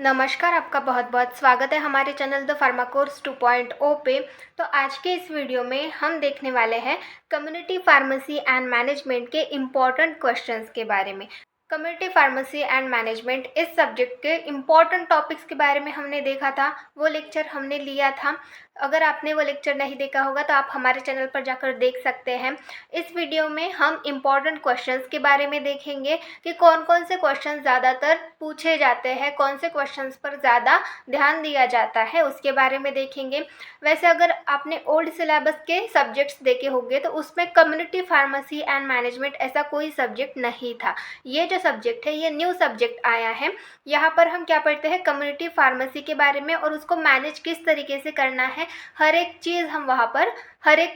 नमस्कार, आपका बहुत-बहुत स्वागत है हमारे चैनल द फार्मा कोर्स 2.0 पे। तो आज के इस वीडियो में हम देखने वाले हैं कम्युनिटी फार्मेसी एंड मैनेजमेंट के इम्पॉर्टेंट क्वेश्चंस के बारे में। कम्युनिटी फार्मेसी एंड मैनेजमेंट इस सब्जेक्ट के इम्पॉर्टेंट टॉपिक्स के बारे में हमने देखा था, वो लेक्चर हमने लिया था। अगर आपने वो लेक्चर नहीं देखा होगा तो आप हमारे चैनल पर जाकर देख सकते हैं। इस वीडियो में हम इम्पॉर्टेंट क्वेश्चंस के बारे में देखेंगे कि कौन कौन से क्वेश्चन ज़्यादातर पूछे जाते हैं, कौन से क्वेश्चंस पर ज़्यादा ध्यान दिया जाता है, उसके बारे में देखेंगे। वैसे अगर आपने ओल्ड सिलेबस के सब्जेक्ट्स देखे होंगे तो उसमें कम्युनिटी फार्मेसी एंड मैनेजमेंट ऐसा कोई सब्जेक्ट नहीं था। ये जो सब्जेक्ट है ये न्यू सब्जेक्ट आया है। यहाँ पर हम क्या पढ़ते हैं, कम्युनिटी फार्मेसी के बारे में और उसको मैनेज किस तरीके से करना है। हर एक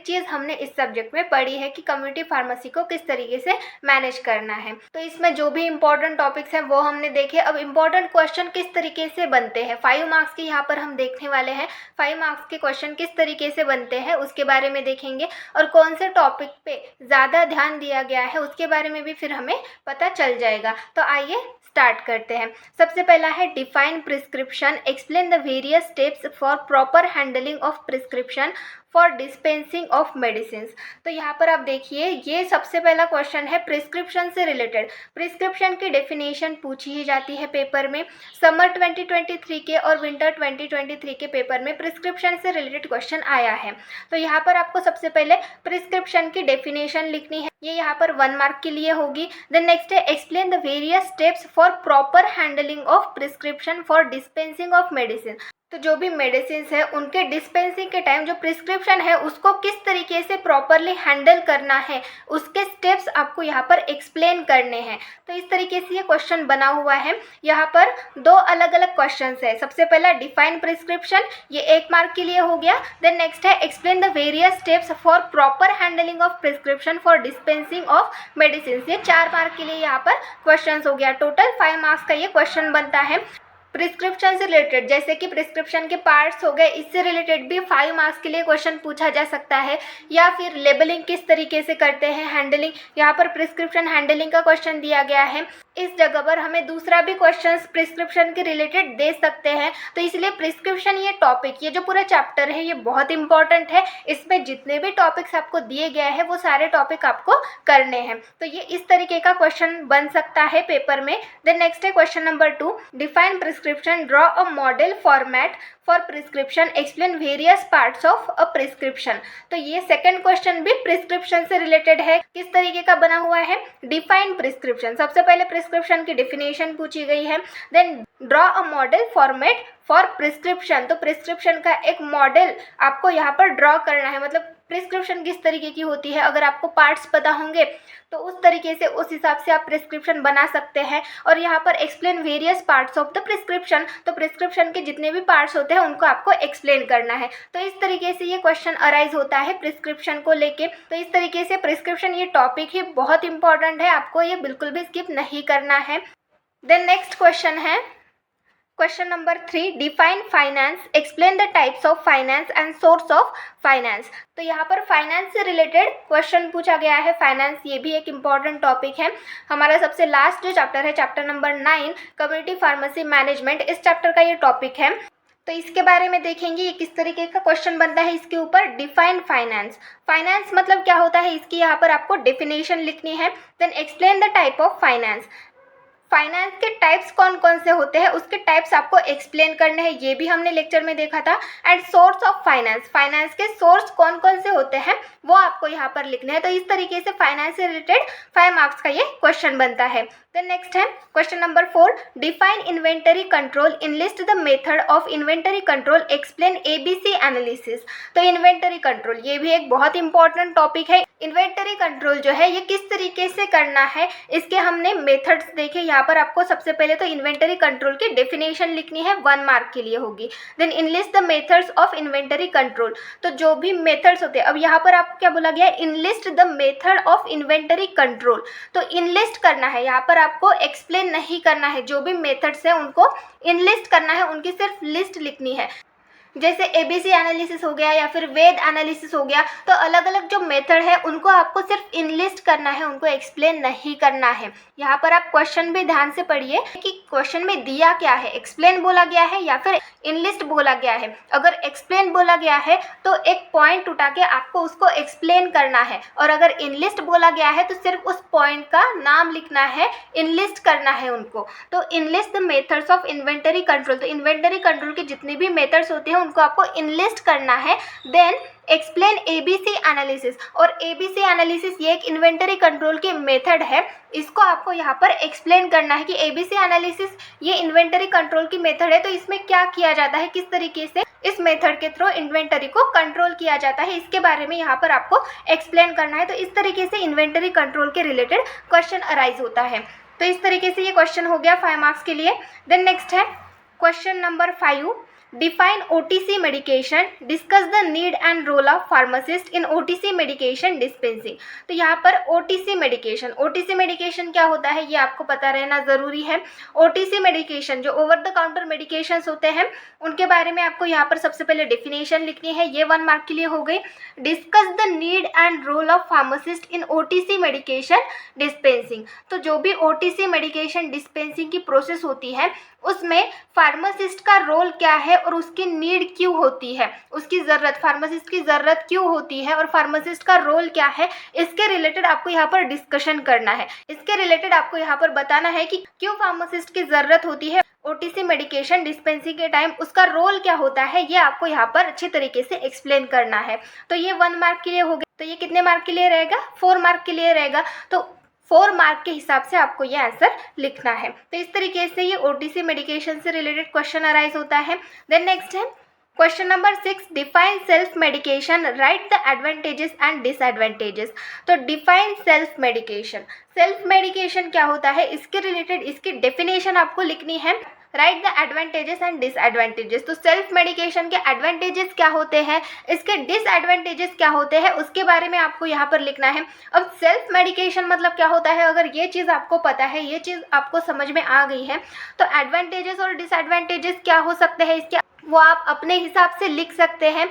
चीज़ हमने इस सब्जेक्ट में पढ़ी है कि कम्युनिटी फार्मेसी को किस तरीके से मैनेज करना है। तो इसमें जो भी इम्पोर्टेंट टॉपिक्स हैं वो हमने देखे। अब इम्पोर्टेंट क्वेश्चन किस तरीके से बनते हैं, 5 मार्क्स के यहाँ पर हम देखने वाले हैं। 5 मार्क्स के क्वेश्चन किस तरीके से बनते हैं उसके बारे में देखेंगे, और कौन से टॉपिक पे ज़्यादा ध्यान दिया गया है उसके बारे में भी फिर हमें पता चल जाएगा। तो आइए स्टार्ट करते हैं। सबसे पहला है define prescription, explain the various steps for proper handling of prescription for dispensing of medicine. तो यहाँ पर आप देखिए, ये सबसे पहला क्वेश्चन है प्रिस्क्रिप्शन से रिलेटेड। प्रिस्क्रिप्शन की डेफिनेशन पूछी ही जाती है पेपर में। समर 2023 के और विंटर 2023 के पेपर में प्रिस्क्रिप्शन से रिलेटेड क्वेश्चन आया है। तो यहाँ पर आपको सबसे पहले प्रिस्क्रिप्शन की डेफिनेशन लिखनी है, ये यहाँ पर 1 मार्क के लिए होगी। देन नेक्स्ट है explain the various steps for proper handling of prescription for dispensing of medicine. तो जो भी मेडिसिन है उनके डिस्पेंसिंग के टाइम जो प्रिस्क्रिप्शन है उसको किस तरीके से प्रॉपरली हैंडल करना है, उसके स्टेप्स आपको यहाँ पर एक्सप्लेन करने हैं। तो इस तरीके से ये क्वेश्चन बना हुआ है। यहाँ पर 2 अलग अलग क्वेश्चन है। सबसे पहला डिफाइन प्रिस्क्रिप्शन, ये 1 मार्क के लिए हो गया। देन नेक्स्ट है explain the various steps for proper handling of prescription for dispensing of medicine, ये 4 मार्क के लिए यहाँ पर क्वेश्चन हो गया। टोटल 5 मार्क्स का ये क्वेश्चन बनता है। प्रिस्क्रिप्शन से रिलेटेड जैसे कि प्रिस्क्रिप्शन के पार्ट्स हो गए, इससे रिलेटेड भी 5 मार्क्स के लिए क्वेश्चन पूछा जा सकता है। या फिर लेबलिंग किस तरीके से करते हैं, हैंडलिंग, यहाँ पर प्रिस्क्रिप्शन हैंडलिंग का क्वेश्चन दिया गया है। इस जगह पर हमें दूसरा भी क्वेश्चन प्रिस्क्रिप्शन के रिलेटेड दे सकते हैं। तो इसलिए प्रिस्क्रिप्शन ये टॉपिक, ये जो पूरा चैप्टर है ये बहुत इंपॉर्टेंट है। इसमें जितने भी टॉपिक्स आपको दिए गए हैं वो सारे टॉपिक आपको करने हैं। तो ये इस तरीके का क्वेश्चन बन सकता है पेपर में। देन नेक्स्ट है question number 2, define prescription, draw a model format for prescription, explain various parts of a prescription. तो ये सेकंड क्वेश्चन भी प्रिस्क्रिप्शन से रिलेटेड है। किस तरीके का बना हुआ है, डिफाइन प्रिस्क्रिप्शन, सबसे पहले प्रिस्क्रिप्शन की डेफिनेशन पूछी गई है। Then draw a model format for prescription, तो प्रिस्क्रिप्शन का एक मॉडल आपको यहाँ पर ड्रॉ करना है। मतलब प्रिस्क्रिप्शन किस तरीके की होती है, अगर आपको पार्ट्स पता होंगे तो उस तरीके से, उस हिसाब से आप प्रिस्क्रिप्शन बना सकते हैं। और यहाँ पर explain various parts of the prescription, तो प्रिस्क्रिप्शन के जितने भी पार्ट्स होते हैं उनको आपको एक्सप्लेन करना है। तो इस तरीके से ये क्वेश्चन अराइज होता है प्रिस्क्रिप्शन को लेके। तो इस तरीके से प्रिस्क्रिप्शन ये टॉपिक ही बहुत इंपॉर्टेंट है, आपको ये बिल्कुल भी स्किप नहीं करना है। देन नेक्स्ट क्वेश्चन है question number 3, define finance, explain the types of finance and source of finance. तो यहाँ पर फाइनेंस से रिलेटेड क्वेश्चन पूछा गया है। फाइनेंस ये भी एक इम्पॉर्टेंट टॉपिक है। हमारा सबसे लास्ट जो चैप्टर है, chapter number 9, community pharmacy management, इस चैप्टर का ये टॉपिक है। तो इसके बारे में देखेंगे ये किस तरीके का क्वेश्चन बनता है। इसके ऊपर डिफाइन फाइनेंस, फाइनेंस मतलब क्या होता है, इसकी यहाँ पर आपको डेफिनेशन लिखनी है। Then explain the type of finance, finance के टाइप्स कौन कौन से होते हैं उसके टाइप्स आपको एक्सप्लेन करने हैं, ये भी हमने लेक्चर में देखा था। And source of finance, finance के सोर्स कौन कौन से होते हैं वो आपको यहाँ पर लिखने हैं। तो इस तरीके से फाइनेंस से रिलेटेड 5 मार्क्स का ये क्वेश्चन बनता है। देन नेक्स्ट है question number 4, define inventory control, enlist the method of inventory control, explain ABC analysis. तो इन्वेंटरी कंट्रोल ये भी एक बहुत इंपॉर्टेंट टॉपिक है। इन्वेंटरी कंट्रोल जो है ये किस तरीके से करना है, इसके हमने मेथड्स देखे। यहाँ पर आपको सबसे पहले तो इन्वेंटरी कंट्रोल की डेफिनेशन लिखनी है, 1 मार्क के लिए होगी। Then enlist the methods of inventory control, तो जो भी मेथड्स होते हैं, अब यहाँ पर आपको क्या बोला गया है, enlist the method of inventory control. तो इनलिस्ट करना है, यहाँ पर आपको एक्सप्लेन नहीं करना है, जो भी मेथड्स है उनको इनलिस्ट करना है, उनकी सिर्फ लिस्ट लिखनी है। जैसे एबीसी एनालिसिस हो गया या फिर वेद एनालिसिस हो गया, तो अलग अलग जो मेथड है उनको आपको सिर्फ इनलिस्ट करना है, उनको एक्सप्लेन नहीं करना है। यहाँ पर आप क्वेश्चन भी ध्यान से पढ़िए कि क्वेश्चन में दिया क्या है, एक्सप्लेन बोला गया है या फिर इनलिस्ट बोला गया है। अगर एक्सप्लेन बोला गया है तो एक पॉइंट उठा के आपको उसको एक्सप्लेन करना है, और अगर इनलिस्ट बोला गया है तो सिर्फ उस पॉइंट का नाम लिखना है, इनलिस्ट करना है उनको। तो enlist the methods of inventory control, तो इन्वेंटरी कंट्रोल के जितने भी मेथड्स होते हैं उनको आपको इनलिस्ट करना है। देन एक्सप्लेन एबीसी एनालिसिस, और एबीसी एनालिसिस ये एक इन्वेंटरी कंट्रोल की मेथड है, इसको आपको यहाँ पर एक्सप्लेन करना है कि एबीसी एनालिसिस ये इन्वेंटरी कंट्रोल की मेथड है, तो इसमें क्या किया जाता है, किस तरीके से इस मेथड के थ्रू इन्वेंटरी को कंट्रोल किया जाता है, इसके बारे में यहाँ पर आपको एक्सप्लेन करना है। तो इस तरीके से इन्वेंटरी कंट्रोल के रिलेटेड क्वेश्चन अराइज होता है। तो इस तरीके से ये क्वेश्चन हो गया 5 मार्क्स के लिए। देन नेक्स्ट है question number 5, define OTC medication, discuss the need and role of pharmacist in OTC medication dispensing. तो यहाँ पर ओटीसी मेडिकेशन क्या होता है ये आपको पता रहना ज़रूरी है। ओटीसी मेडिकेशन जो ओवर द काउंटर मेडिकेशंस होते हैं उनके बारे में आपको यहाँ पर सबसे पहले डेफिनेशन लिखनी है, ये 1 मार्क के लिए हो गई। Discuss the need and role of pharmacist in OTC medication dispensing, तो जो भी ओटीसी मेडिकेशन डिस्पेंसिंग की प्रोसेस होती है उसमें फार्मासिस्ट का रोल क्या है और उसकी नीड क्यों होती है, उसकी ज़रूरत, फार्मासिस्ट की ज़रूरत क्यों होती है और फार्मासिस्ट का रोल क्या है, इसके रिलेटेड आपको यहाँ पर डिस्कशन करना है। इसके रिलेटेड आपको यहाँ पर बताना है कि क्यों फार्मासिस्ट की ज़रूरत होती है ओटीसी मेडिकेशन डिस्पेंसिंग के टाइम, उसका रोल क्या होता है, ये आपको यहाँ पर अच्छे तरीके से एक्सप्लेन करना है। तो ये 1 मार्क के लिए हो गया। तो ये कितने मार्क के लिए रहेगा, 4 मार्क के लिए रहेगा। तो 4 मार्क के हिसाब से आपको ये आंसर लिखना है। तो इस तरीके से ये ओटीसी मेडिकेशन से रिलेटेड क्वेश्चन अराइज होता है। देन नेक्स्ट है question number 6, define self medication, right the advantages and disadvantages. तो डिफाइन सेल्फ मेडिकेशन क्या होता है, इसके रिलेटेड इसकी डेफिनेशन आपको लिखनी है। Right the advantages and disadvantages, तो सेल्फ मेडिकेशन के एडवांटेजेस क्या होते हैं, इसके डिसएडवांटेजेस क्या होते हैं, उसके बारे में आपको यहाँ पर लिखना है। अब सेल्फ मेडिकेशन मतलब क्या होता है, अगर ये चीज़ आपको पता है, ये चीज़ आपको समझ में आ गई है, तो एडवांटेजेस और डिसएडवांटेजेस क्या हो सकते हैं इसके, वो आप अपने हिसाब से लिख सकते हैं।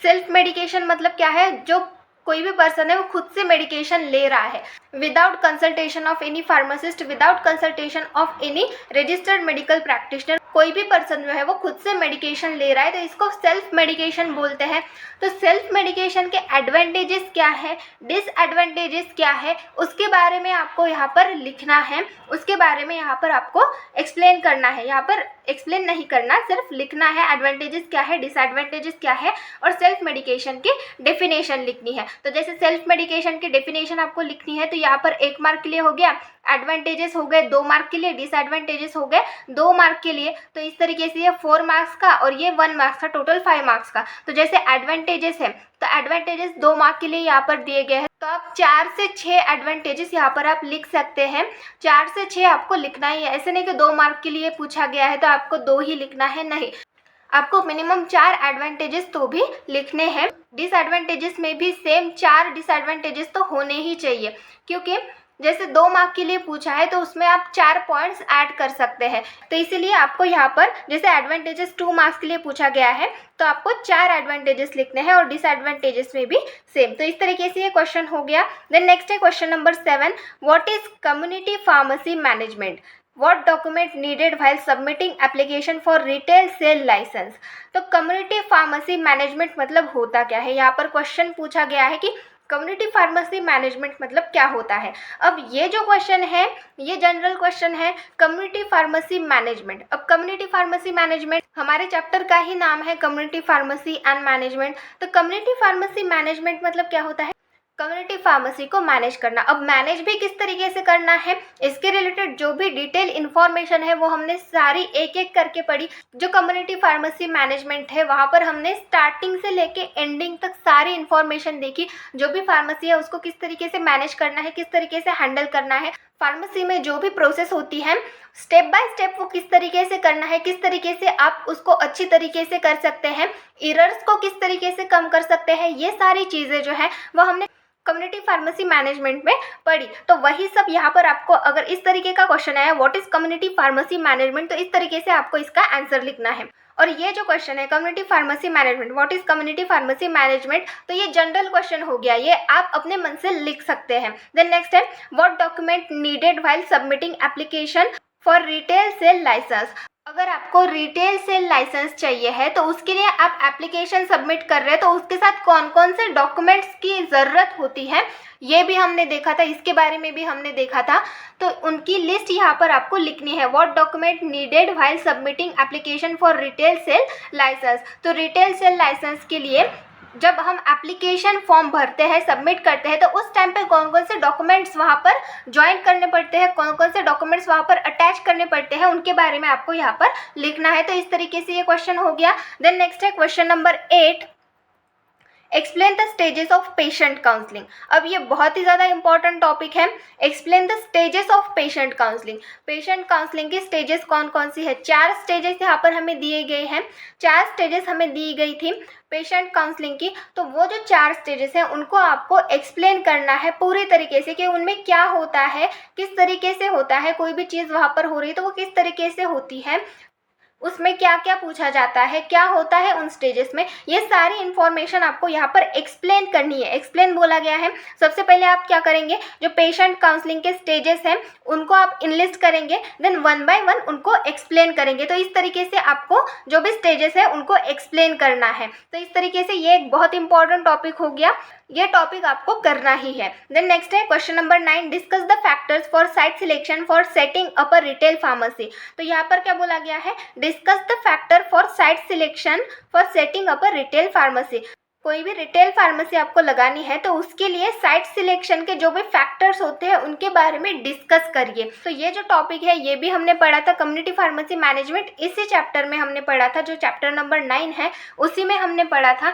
सेल्फ मेडिकेशन मतलब क्या है, जो कोई भी पर्सन है वो खुद से मेडिकेशन ले रहा है without consultation of any pharmacist, without consultation of any registered medical practitioner, कोई भी पर्सन जो है वो खुद से मेडिकेशन ले रहा है, तो इसको सेल्फ मेडिकेशन बोलते हैं। तो सेल्फ मेडिकेशन के एडवांटेजेस क्या है, डिसएडवांटेजेस क्या है, उसके बारे में आपको यहाँ पर लिखना है, उसके बारे में यहाँ पर आपको एक्सप्लेन करना है। यहाँ पर एक्सप्लेन नहीं करना, सिर्फ लिखना है एडवांटेजेस क्या है, डिसएडवांटेजेस क्या है, और सेल्फ मेडिकेशन की डेफिनेशन लिखनी है। तो जैसे सेल्फ मेडिकेशन की डेफिनेशन आपको लिखनी है, तो यहाँ पर 1 मार्क के लिए हो गया, एडवांटेजेस हो गए 2 मार्क के लिए, डिसएडवांटेजेस हो गए 2 मार्क के लिए। तो इस तरीके से ये 4 मार्क्स का और ये 1 मार्क्स का, टोटल 5 मार्क्स का। तो जैसे एडवांटेजेस है तो एडवांटेजेस 2 मार्क के लिए यहाँ पर दिए गए हैं, तो आप 4 से 6 एडवांटेजेस यहाँ पर आप लिख सकते हैं। 4 से 6 आपको लिखना ही है, ऐसे नहीं कि 2 मार्क के लिए पूछा गया है तो आपको 2 ही लिखना है, नहीं, आपको मिनिमम 4 एडवांटेजेस तो भी लिखने हैं। डिसएडवांटेजेस में भी सेम 4 डिसएडवांटेजेस तो होने ही चाहिए, क्योंकि जैसे 2 मार्क के लिए पूछा है तो उसमें आप 4 पॉइंट्स ऐड कर सकते हैं। तो इसीलिए आपको यहाँ पर जैसे एडवांटेजेस 2 मार्क्स के लिए पूछा गया है तो आपको 4 एडवांटेजेस लिखने हैं, और डिसएडवांटेजेस में भी सेम। तो इस तरीके से ये क्वेश्चन हो गया। देन नेक्स्ट है question number 7, what is community pharmacy management, What document needed while submitting application for retail sale license। तो कम्युनिटी फार्मेसी मैनेजमेंट मतलब होता क्या है, यहाँ पर क्वेश्चन पूछा गया है कि कम्युनिटी फार्मेसी मैनेजमेंट मतलब क्या होता है। अब ये जो क्वेश्चन है ये जनरल क्वेश्चन है, कम्युनिटी फार्मेसी मैनेजमेंट। अब कम्युनिटी फार्मेसी मैनेजमेंट हमारे चैप्टर का ही नाम है, कम्युनिटी फार्मेसी एंड मैनेजमेंट। तो कम्युनिटी फार्मेसी मैनेजमेंट मतलब क्या होता है, कम्युनिटी फार्मेसी को मैनेज करना। अब मैनेज भी किस तरीके से करना है, इसके रिलेटेड जो भी डिटेल इन्फॉर्मेशन है वो हमने सारी एक एक करके पढ़ी। जो कम्युनिटी फार्मेसी मैनेजमेंट है वहाँ पर हमने स्टार्टिंग से लेके एंडिंग तक सारी इन्फॉर्मेशन देखी। जो भी फार्मेसी है उसको किस तरीके से मैनेज करना है, किस तरीके से हैंडल करना है, फार्मेसी में जो भी प्रोसेस होती है स्टेप बाय स्टेप वो किस तरीके से करना है, किस तरीके से आप उसको अच्छी तरीके से कर सकते हैं, एरर्स को किस तरीके से कम कर सकते हैं, ये सारी चीज़ें जो है वो हमने कम्युनिटी फार्मेसी मैनेजमेंट में पढ़ी। तो वही सब यहाँ पर आपको अगर इस तरीके का क्वेश्चन आया what is community pharmacy management, तो इस तरीके से आपको इसका आंसर लिखना है। और ये जो क्वेश्चन है community pharmacy management, what is community pharmacy management, तो ये जनरल क्वेश्चन हो गया, ये आप अपने मन से लिख सकते हैं। देन नेक्स्ट है what document needed while submitting application for retail sale licence. अगर आपको रिटेल सेल लाइसेंस चाहिए है तो उसके लिए आप एप्लीकेशन सबमिट कर रहे हैं, तो उसके साथ कौन कौन से डॉक्यूमेंट्स की ज़रूरत होती है ये भी हमने देखा था, इसके बारे में भी हमने देखा था। तो उनकी लिस्ट यहाँ पर आपको लिखनी है, what document needed while submitting application for retail sale licence. तो रिटेल सेल लाइसेंस के लिए जब हम एप्लीकेशन फॉर्म भरते हैं, सबमिट करते हैं, तो उस टाइम पे कौन कौन से डॉक्यूमेंट्स वहाँ पर ज्वाइन करने पड़ते हैं, कौन कौन से डॉक्यूमेंट्स वहाँ पर अटैच करने पड़ते हैं, उनके बारे में आपको यहाँ पर लिखना है। तो इस तरीके से ये क्वेश्चन हो गया। देन नेक्स्ट है question number 8, explain the stages of patient counselling. अब ये बहुत ही ज़्यादा इंपॉर्टेंट टॉपिक है। Explain the stages of patient counselling. Patient counselling की स्टेजेस कौन कौन सी है? 4 स्टेजेस यहाँ पर हमें दिए गए हैं, 4 स्टेजेस हमें दी गई थी पेशेंट काउंसलिंग की। तो वो जो 4 स्टेजेस हैं उनको आपको एक्सप्लेन करना है पूरी तरीके से कि उनमें क्या होता है, किस तरीके से होता है, कोई भी चीज़ वहाँ पर हो रही है तो वो किस तरीके से होती है, उसमें क्या क्या पूछा जाता है, क्या होता है उन स्टेजेस में, ये सारी इन्फॉर्मेशन आपको यहाँ पर एक्सप्लेन करनी है। एक्सप्लेन बोला गया है। सबसे पहले आप क्या करेंगे, जो पेशेंट काउंसलिंग के स्टेजेस हैं उनको आप इनलिस्ट करेंगे, देन 1 बाय 1 उनको एक्सप्लेन करेंगे। तो इस तरीके से आपको जो भी स्टेजेस है उनको एक्सप्लेन करना है। तो इस तरीके से ये एक बहुत इंपॉर्टेंट टॉपिक हो गया, ये टॉपिक आपको करना ही है। देन नेक्स्ट है question number 9, discuss the factors for site selection for setting up a retail pharmacy. तो यहाँ पर क्या बोला गया है, discuss the factor for site selection for setting up a retail pharmacy. कोई भी रिटेल फार्मेसी आपको लगानी है तो उसके लिए साइट सिलेक्शन के जो भी फैक्टर्स होते हैं उनके बारे में डिस्कस करिए। तो ये जो टॉपिक है ये भी हमने पढ़ा था कम्युनिटी फार्मेसी मैनेजमेंट, इसी चैप्टर में हमने पढ़ा था, जो चैप्टर नंबर 9 है उसी में हमने पढ़ा था।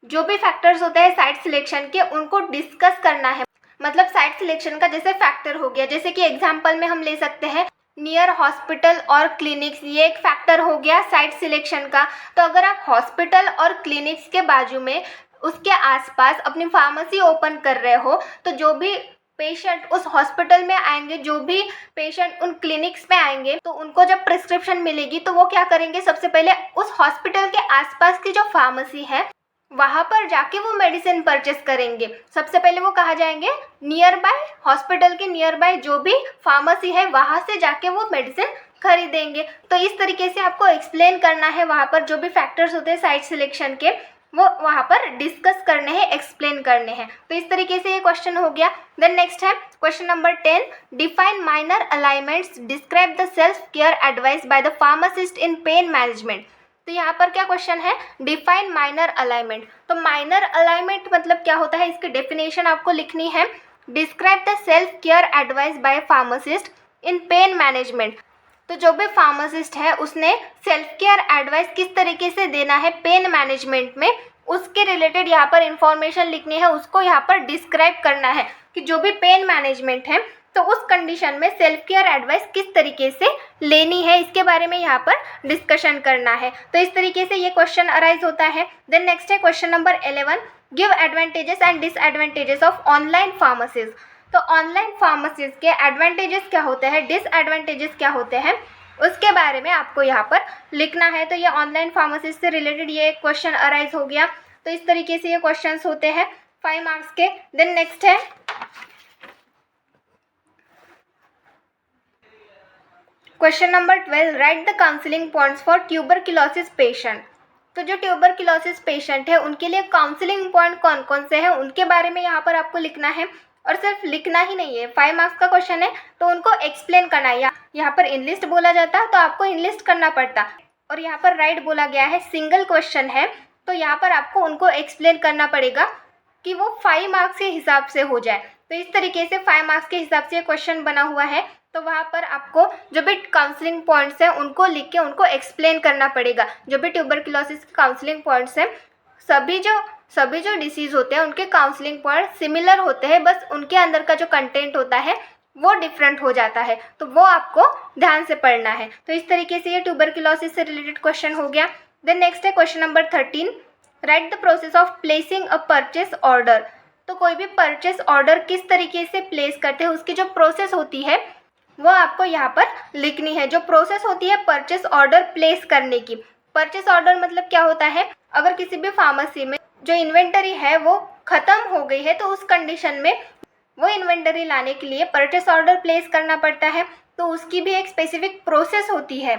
जो भी फैक्टर्स होते हैं साइट सिलेक्शन के उनको डिस्कस करना है। मतलब साइट सिलेक्शन का जैसे फैक्टर हो गया, जैसे कि एग्जांपल में हम ले सकते हैं नियर हॉस्पिटल और क्लिनिक्स, ये एक फैक्टर हो गया साइट सिलेक्शन का। तो अगर आप हॉस्पिटल और क्लिनिक्स के बाजू में उसके आसपास अपनी फार्मेसी ओपन कर रहे हो तो जो भी पेशेंट उस हॉस्पिटल में आएंगे, जो भी पेशेंट उन क्लिनिक्स में आएंगे तो उनको जब प्रिस्क्रिप्शन मिलेगी तो वो क्या करेंगे, सबसे पहले उस हॉस्पिटल के आसपास की जो फार्मेसी है वहाँ पर जाके वो मेडिसिन परचेस करेंगे। सबसे पहले वो कहाँ जाएंगे, नियर बाय हॉस्पिटल के नियर बाय जो भी फार्मेसी है वहाँ से जाके वो मेडिसिन खरीदेंगे। तो इस तरीके से आपको एक्सप्लेन करना है, वहाँ पर जो भी फैक्टर्स होते हैं साइट सिलेक्शन के वो वहाँ पर डिस्कस करने हैं, एक्सप्लेन करने हैं। तो इस तरीके से ये क्वेश्चन हो गया। देन नेक्स्ट है question number 10, define minor alignments, describe the self care advice by the pharmacist in pain management. तो यहाँ पर क्या क्वेश्चन है, डिफाइन माइनर अलाइनमेंट। तो माइनर अलाइनमेंट मतलब क्या होता है, इसकी डेफिनेशन आपको लिखनी है। Describe the self care advice by pharmacist in pain management. तो जो भी फार्मासिस्ट है उसने सेल्फ केयर एडवाइस किस तरीके से देना है पेन मैनेजमेंट में, उसके रिलेटेड यहाँ पर इंफॉर्मेशन लिखनी है, उसको यहाँ पर डिस्क्राइब करना है कि जो भी पेन मैनेजमेंट है तो उस कंडीशन में सेल्फ केयर एडवाइस किस तरीके से लेनी है, इसके बारे में यहाँ पर डिस्कशन करना है। तो इस तरीके से ये क्वेश्चन अराइज होता है। देन नेक्स्ट है question number 11, give advantages and disadvantages of online pharmacies. तो ऑनलाइन फार्मेसीज के एडवांटेजेस क्या होते हैं, डिसएडवांटेजेस क्या होते हैं, उसके बारे में आपको यहाँ पर लिखना है। तो ये ऑनलाइन फार्मेसीज से रिलेटेड ये क्वेश्चन अराइज हो गया। तो इस तरीके से ये क्वेश्चन होते हैं 5 मार्क्स के। देन नेक्स्ट है question number 12, right the counselling points for tuberculosis patient. तो जो ट्यूबरक्लोसिस पेशेंट है उनके लिए काउंसलिंग पॉइंट कौन कौन से हैं उनके बारे में यहाँ पर आपको लिखना है। और सिर्फ लिखना ही नहीं है, 5 मार्क्स का क्वेश्चन है तो उनको एक्सप्लेन करना है। यहाँ पर इनलिस्ट बोला जाता तो आपको इनलिस्ट करना पड़ता, और यहाँ पर राइट बोला गया है, सिंगल क्वेश्चन है तो यहाँ पर आपको उनको एक्सप्लेन करना पड़ेगा कि वो 5 मार्क्स के हिसाब से हो जाए। तो इस तरीके से 5 मार्क्स के हिसाब से क्वेश्चन बना हुआ है। तो वहाँ पर आपको जो भी काउंसलिंग पॉइंट्स हैं उनको लिख के उनको एक्सप्लेन करना पड़ेगा। जो भी ट्यूबरक्लोसिस के काउंसलिंग पॉइंट्स हैं, सभी जो डिसीज़ होते हैं उनके काउंसलिंग पॉइंट सिमिलर होते हैं, बस उनके अंदर का जो कंटेंट होता है वो डिफरेंट हो जाता है, तो वो आपको ध्यान से पढ़ना है। तो इस तरीके से ये ट्यूबरक्लोसिस से रिलेटेड क्वेश्चन हो गया। देन नेक्स्ट है question number 13, right the process of placing a purchase order. तो कोई भी परचेस ऑर्डर किस तरीके से प्लेस करते हैं उसकी जो प्रोसेस होती है वो आपको यहाँ पर लिखनी है। जो प्रोसेस होती है परचेस ऑर्डर प्लेस करने की, परचेस ऑर्डर मतलब क्या होता है, अगर किसी भी फार्मेसी में जो इन्वेंटरी है वो ख़त्म हो गई है तो उस कंडीशन में वो इन्वेंटरी लाने के लिए परचेस ऑर्डर प्लेस करना पड़ता है। तो उसकी भी एक स्पेसिफिक प्रोसेस होती है।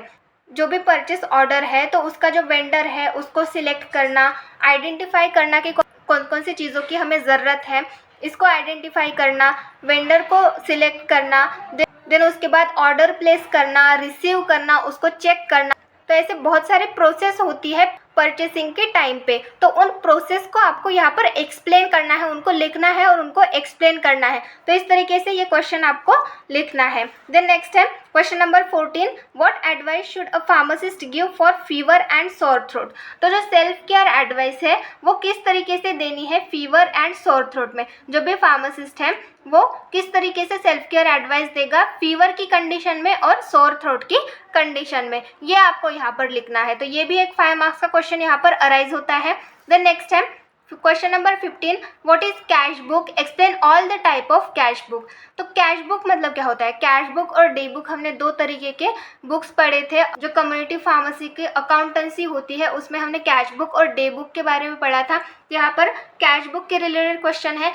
जो भी परचेस ऑर्डर है तो उसका जो वेंडर है उसको सिलेक्ट करना, आइडेंटिफाई करना कि कौन कौन सी चीज़ों की हमें ज़रूरत है, इसको आइडेंटिफाई करना, वेंडर को सिलेक्ट करना, देन उसके बाद ऑर्डर प्लेस करना, रिसीव करना, उसको चेक करना। तो ऐसे बहुत सारे प्रोसेस होती है परचेसिंग के टाइम पे। तो उन प्रोसेस को आपको यहाँ पर एक्सप्लेन करना है, उनको लिखना है और उनको एक्सप्लेन करना है। तो इस तरीके से ये क्वेश्चन आपको लिखना है। देन नेक्स्ट है question number 14, what advice should a pharmacist give for fever and sore throat. तो जो सेल्फ केयर एडवाइस है वो किस तरीके से देनी है फीवर एंड सोर थ्रोट में। जो भी फार्मासिस्ट है वो किस तरीके से सेल्फ केयर एडवाइस देगा फीवर की कंडीशन में और सोर थ्रोट की कंडीशन में, ये आपको यहाँ पर लिखना है। तो ये भी एक 5 मार्क्स का क्वेश्चन यहाँ पर अराइज होता है। देन नेक्स्ट है question number 15, what is cash book, explain all the type of cash book. तो कैश बुक मतलब क्या होता है, कैश बुक और डे बुक हमने दो तरीके के बुक्स पढ़े थे। जो कम्युनिटी फार्मेसी की अकाउंटेंसी होती है उसमें हमने कैश बुक और डे बुक के बारे में पढ़ा था। यहाँ पर कैश बुक के रिलेटेड क्वेश्चन है,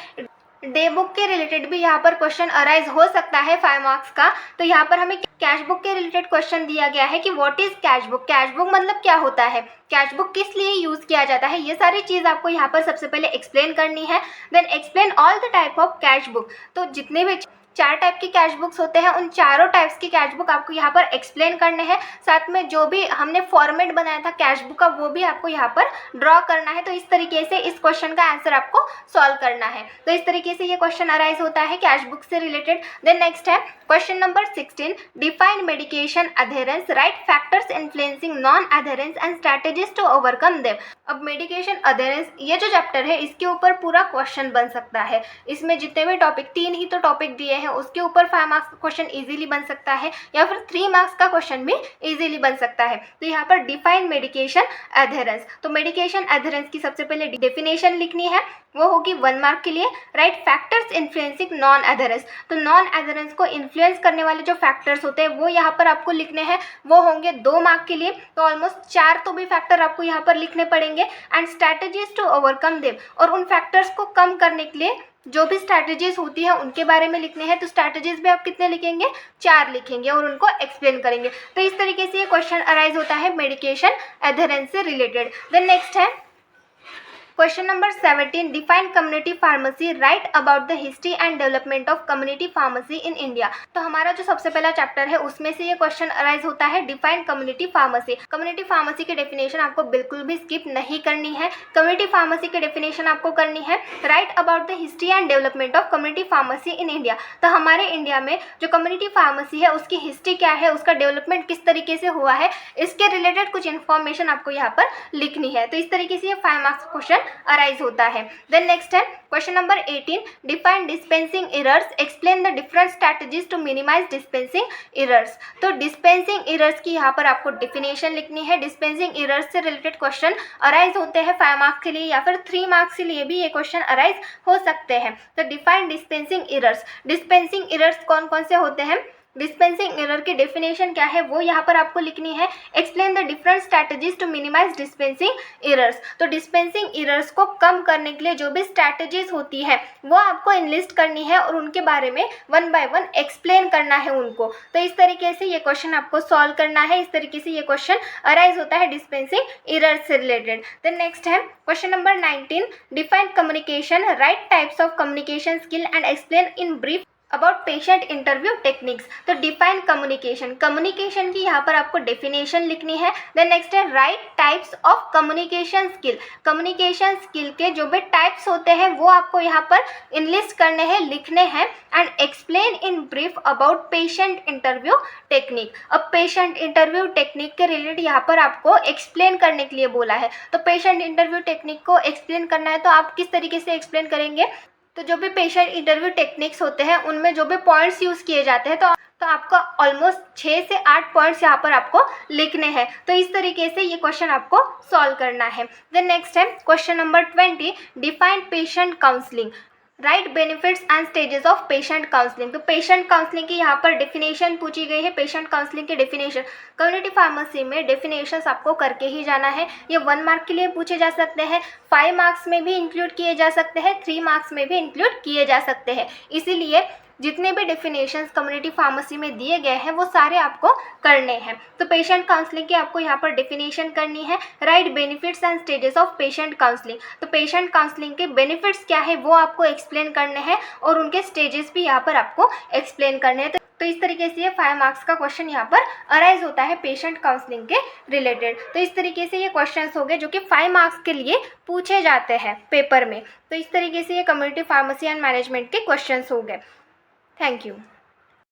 डे बुक के रिलेटेड भी यहाँ पर क्वेश्चन अराइज हो सकता है 5 मार्क्स का। तो यहाँ पर हमें कैश बुक के रिलेटेड क्वेश्चन दिया गया है कि what is cash book, cash book मतलब क्या होता है, कैश बुक किस लिए यूज किया जाता है, ये सारी चीज़ आपको यहाँ पर सबसे पहले एक्सप्लेन करनी है। Then explain all the type of cash book. तो जितने भी 4 टाइप की कैश बुक्स होते हैं उन चारों टाइप्स की कैश बुक आपको यहाँ पर एक्सप्लेन करने हैं। साथ में जो भी हमने फॉर्मेट बनाया था कैश बुक का वो भी आपको यहाँ पर ड्रॉ करना है। तो इस तरीके से इस क्वेश्चन का आंसर आपको सॉल्व करना है। तो इस तरीके से ये क्वेश्चन अराइज होता है कैश बुक से रिलेटेड। देन नेक्स्ट है question number 16, define medication adherence, write factors influencing non adherence and strategies to overcome them. अब मेडिकेशन अधेरेंस ये जो चैप्टर है इसके ऊपर पूरा क्वेश्चन बन सकता है। इसमें जितने भी टॉपिक, 3 ही तो टॉपिक दिए हैं, उसके ऊपर 5 मार्क्स का क्वेश्चन इजीली बन सकता है या फिर 3 मार्क्स का क्वेश्चन भी इजीली बन सकता है। तो यहाँ पर डिफाइन मेडिकेशन अधेरेंस, तो मेडिकेशन अधेरेंस की सबसे पहले डेफिनेशन लिखनी है, वो होगी 1 मार्क के लिए। Right factors influencing non adherence, तो नॉन अधेरेंस को इन्फ्लुएंस करने वाले जो फैक्टर्स होते हैं वो यहाँ पर आपको लिखने हैं, वो होंगे 2 मार्क के लिए। तो ऑलमोस्ट 4 तो भी फैक्टर आपको यहाँ पर लिखने पड़ेंगे। And strategies to overcome them, और उन फैक्टर्स को कम करने के लिए जो भी स्ट्रैटेजीज होती है उनके बारे में लिखने हैं। तो स्ट्रैटेजीज भी आप कितने लिखेंगे, 4 लिखेंगे और उनको एक्सप्लेन करेंगे। तो इस तरीके से ये क्वेश्चन अराइज होता है मेडिकेशन एडहेरेंस से रिलेटेड। देन नेक्स्ट है question number 17, define community pharmacy, right about the history and development of community pharmacy in India. तो हमारा जो सबसे पहला चैप्टर है उसमें से ये क्वेश्चन अराइज होता है define community pharmacy. Community pharmacy की डेफिनेशन आपको बिल्कुल भी स्किप नहीं करनी है। कम्युनिटी फार्मेसी की डेफिनेशन आपको करनी है, right about the history and development of community pharmacy in India. तो हमारे इंडिया में जो कम्युनिटी फार्मेसी है उसकी हिस्ट्री क्या है, उसका डेवलपमेंट किस तरीके से हुआ है, इसके रिलेटेड कुछ इन्फॉर्मेशन आपको यहाँ पर लिखनी है। तो इस तरीके से ये 5 मार्क्स क्वेश्चन अराइज होता है। देन नेक्स्ट है question number 18, define dispensing errors, explain the different strategies to minimise dispensing errors. तो डिस्पेंसिंग एरर्स की यहाँ पर आपको डेफिनेशन लिखनी है। डिस्पेंसिंग एरर्स से रिलेटेड क्वेश्चन अराइज होते हैं 5 मार्क्स के लिए या फिर 3 मार्क्स के लिए भी ये क्वेश्चन अराइज हो सकते हैं। तो define dispensing errors, dispensing errors कौन कौन से होते हैं, डिस्पेंसिंग एरर की डेफिनेशन क्या है वो यहाँ पर आपको लिखनी है। Explain the different strategies to minimise dispensing errors, तो डिस्पेंसिंग एरर्स को कम करने के लिए जो भी स्ट्रैटेजीज होती है वो आपको इनलिस्ट करनी है और उनके बारे में 1 बाय 1 एक्सप्लेन करना है उनको। तो इस तरीके से ये क्वेश्चन आपको सॉल्व करना है। इस तरीके से ये क्वेश्चन अराइज होता है डिस्पेंसिंग एरर्स से रिलेटेड। देन नेक्स्ट है question number 19, define communication, right types of communication skill and explain in brief about patient interview techniques. तो डिफाइन कम्युनिकेशन, कम्युनिकेशन की यहाँ पर आपको डेफिनेशन लिखनी है। देन नेक्स्ट है right types of communication skill, communication skill के जो भी टाइप्स होते हैं वो आपको यहाँ पर इनलिस्ट करने हैं, लिखने हैं। And explain in brief about patient interview technique. अब पेशेंट इंटरव्यू टेक्निक के रिलेटेड यहाँ पर आपको एक्सप्लेन करने के लिए बोला है। तो पेशेंट इंटरव्यू टेक्निक को एक्सप्लेन करना है तो आप किस तरीके से एक्सप्लेन करेंगे, तो जो भी पेशेंट इंटरव्यू टेक्निक्स होते हैं उनमें जो भी पॉइंट्स यूज़ किए जाते हैं तो आपको ऑलमोस्ट 6 से 8 पॉइंट्स यहाँ पर आपको लिखने हैं। तो इस तरीके से ये क्वेश्चन आपको सॉल्व करना है। देन नेक्स्ट है question number 20, define patient counselling. Right benefits and stages of patient counselling. तो पेशेंट काउंसलिंग की यहाँ पर डेफिनेशन पूछी गई है। पेशेंट काउंसलिंग की डेफिनेशन, कम्युनिटी फार्मेसी में डेफिनेशन आपको करके ही जाना है। ये 1 मार्क के लिए पूछे जा सकते हैं, 5 मार्क्स में भी इंक्लूड किए जा सकते हैं, 3 मार्क्स में भी इंक्लूड किए जा सकते हैं। इसीलिए जितने भी डेफिनेशंस कम्युनिटी फार्मेसी में दिए गए हैं वो सारे आपको करने हैं। तो पेशेंट काउंसलिंग की आपको यहाँ पर डेफिनेशन करनी है। Right benefits and stages of patient counselling. तो पेशेंट काउंसलिंग के बेनिफिट्स क्या है वो आपको एक्सप्लेन करने हैं और उनके स्टेजेस भी यहाँ पर आपको एक्सप्लेन करने हैं। तो इस तरीके से ये 5 मार्क्स का क्वेश्चन यहाँ पर अराइज होता है पेशेंट काउंसलिंग के रिलेटेड। तो इस तरीके से ये क्वेश्चंस हो गए जो कि 5 मार्क्स के लिए पूछे जाते हैं पेपर में। तो इस तरीके से ये कम्युनिटी फार्मेसी एंड मैनेजमेंट के क्वेश्चंस हो गए। Thank you.